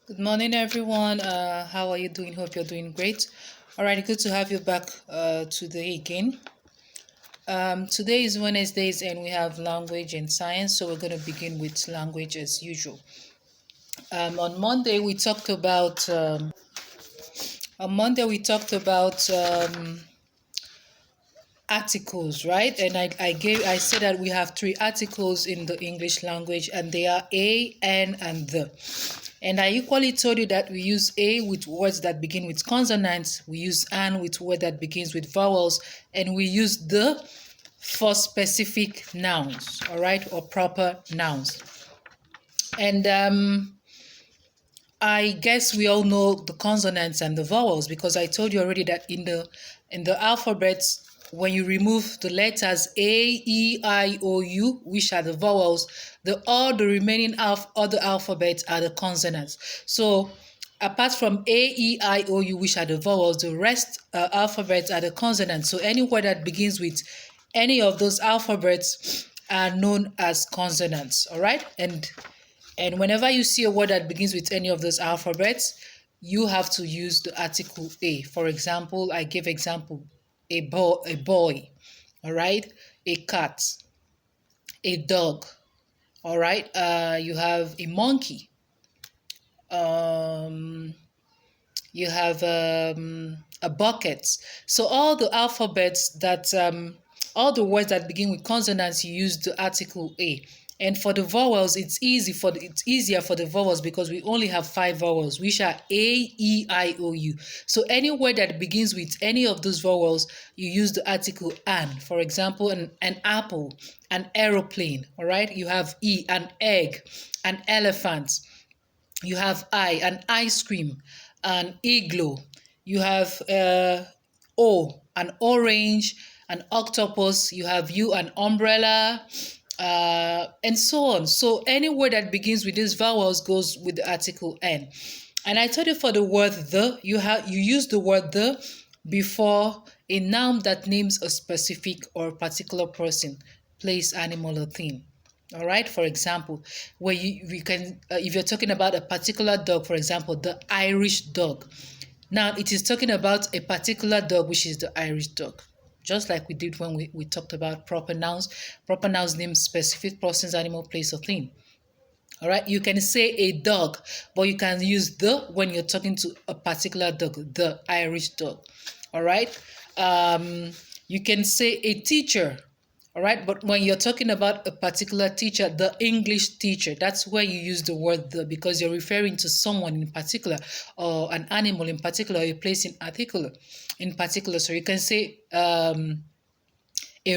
Good morning, everyone. How are you doing? Hope you're doing great. All right, good to have you back today again. Today is Wednesdays, and we have language and science, so we're going to begin with language as usual. On Monday, we talked about articles, right? And I said that we have three articles in the English language, and they are a, an, and the. And I equally told you that we use a with words that begin with consonants, we use an with word that begins with vowels, and we use the for specific nouns, all right, or proper nouns. And I guess we all know the consonants and the vowels because I told you already that in the alphabet, when you remove the letters A, E, I, O, U, which are the vowels, all the remaining other alphabets are the consonants. So apart from A, E, I, O, U, which are the vowels, the rest alphabets are the consonants. So any word that begins with any of those alphabets are known as consonants. All right, and whenever you see a word that begins with any of those alphabets, you have to use the article a. For example, I give example, a boy, all right, a cat, a dog, all right. You have a monkey. You have a bucket. So all the alphabets all the words that begin with consonants, you use the article a. And for the vowels, it's easier for the vowels because we only have five vowels, which are A, E, I, O, U. So any word that begins with any of those vowels, you use the article an. For example, an apple, an aeroplane, all right? You have E, an egg, an elephant. You have an ice cream, an igloo. You have O, an orange, an octopus. You have U, an umbrella, and so on. So any word that begins with these vowels goes with the article N. And I told you for the word the, you use the word the before a noun that names a specific or particular person, place, animal, or thing. All right. For example, where we can, if you're talking about a particular dog, for example, the Irish dog. Now it is talking about a particular dog, which is the Irish dog. Just like we did when we talked about proper nouns. Proper nouns name specific persons, animal, place, or thing. All right. You can say a dog, but you can use the when you're talking to a particular dog, the Irish dog. All right. You can say a teacher. All right, but when you're talking about a particular teacher, the English teacher, that's where you use the word the because you're referring to someone in particular or an animal in particular, or a place in particular. So you can say a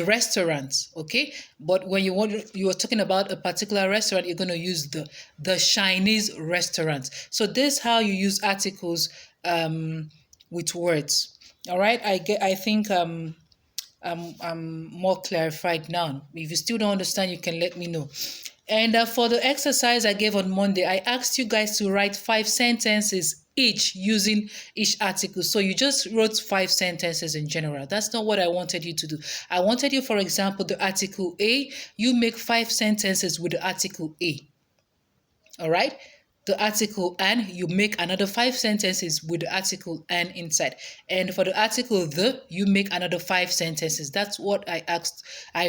restaurant, okay? But when you are talking about a particular restaurant, you're going to use the Chinese restaurant. So this is how you use articles with words. All right, I think I'm more clarified now. If you still don't understand, you can let me know. And for the exercise I gave on Monday, I asked you guys to write 5 sentences each using each article. So you just wrote 5 sentences in general. That's not what I wanted you to do. I wanted you, for example, the article A, you make 5 sentences with the article A. All right? The article and you make another 5 sentences with the article and inside. And for the article the, you make another 5 sentences. That's what I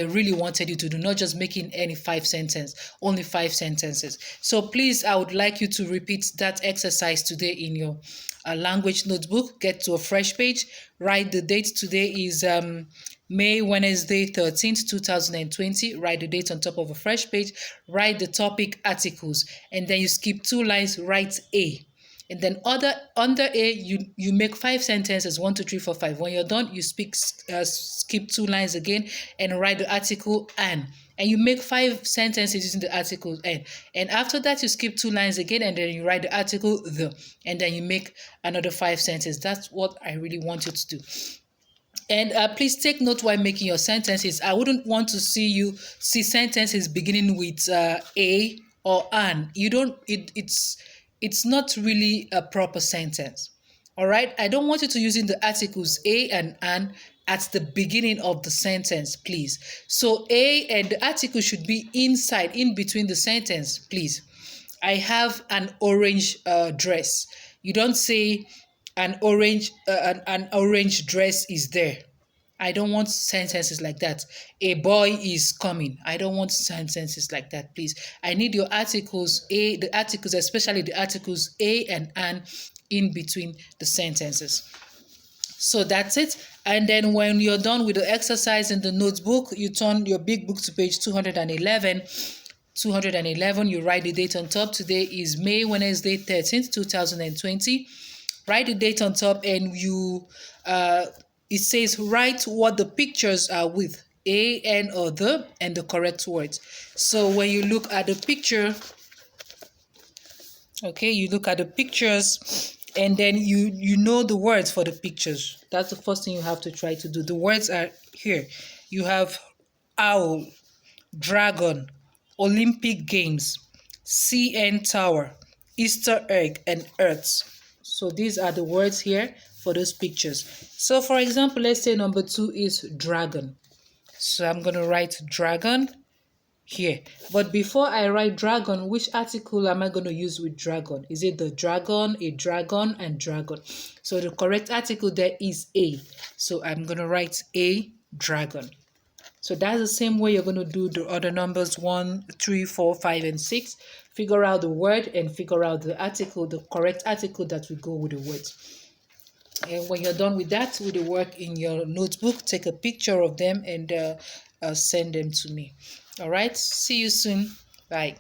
really wanted you to do, not just making any 5 sentences, only 5 sentences. So please, I would like you to repeat that exercise today in your language notebook. Get to a fresh page. Write the date. Today is Wednesday 13th, 2020. Write the date on top of a fresh page. Write the topic articles. And then you skip 2 lines, write A. And then under A, you make 5 sentences, 1, 2, 3, 4, 5. When you're done, you skip 2 lines again and write the article and you make 5 sentences using the article and after that you skip 2 lines again and then you write the article the and then you make another 5 sentences. That's what I really want you to do. And please take note while making your sentences. I wouldn't want to see sentences beginning with a or an. You don't. It's not really a proper sentence. All right. I don't want you to using the articles a and an at the beginning of the sentence, please. So a and the article should be inside, in between the sentence, please. I have an orange dress. You don't say an orange dress is there. I don't want sentences like that. A boy is coming. I don't want sentences like that, please. I need your articles, the articles, especially the articles a and an in between the sentences. So that's it. And then when you're done with the exercise in the notebook, you turn your big book to page 211. 211, you write the date on top. Today is Wednesday 13th, 2020. Write the date on top and it says write what the pictures are with, a, n, or the, and the correct words. So when you look at the picture, okay, you look at the pictures and then you know the words for the pictures. That's the first thing you have to try to do. The words are here. You have owl, dragon, Olympic Games, CN Tower, Easter egg, and Earth. So these are the words here for those pictures. So for example, let's say number 2 is dragon. So I'm going to write dragon here. But before I write dragon, which article am I going to use with dragon? Is it the dragon, a dragon, and dragon? So the correct article there is a. So I'm going to write a dragon. So that's the same way you're going to do the other numbers 1, 3, 4, 5, and 6. Figure out the word and figure out the article, the correct article that will go with the words. And when you're done with that, with the work in your notebook, take a picture of them and send them to me. All right. See you soon. Bye.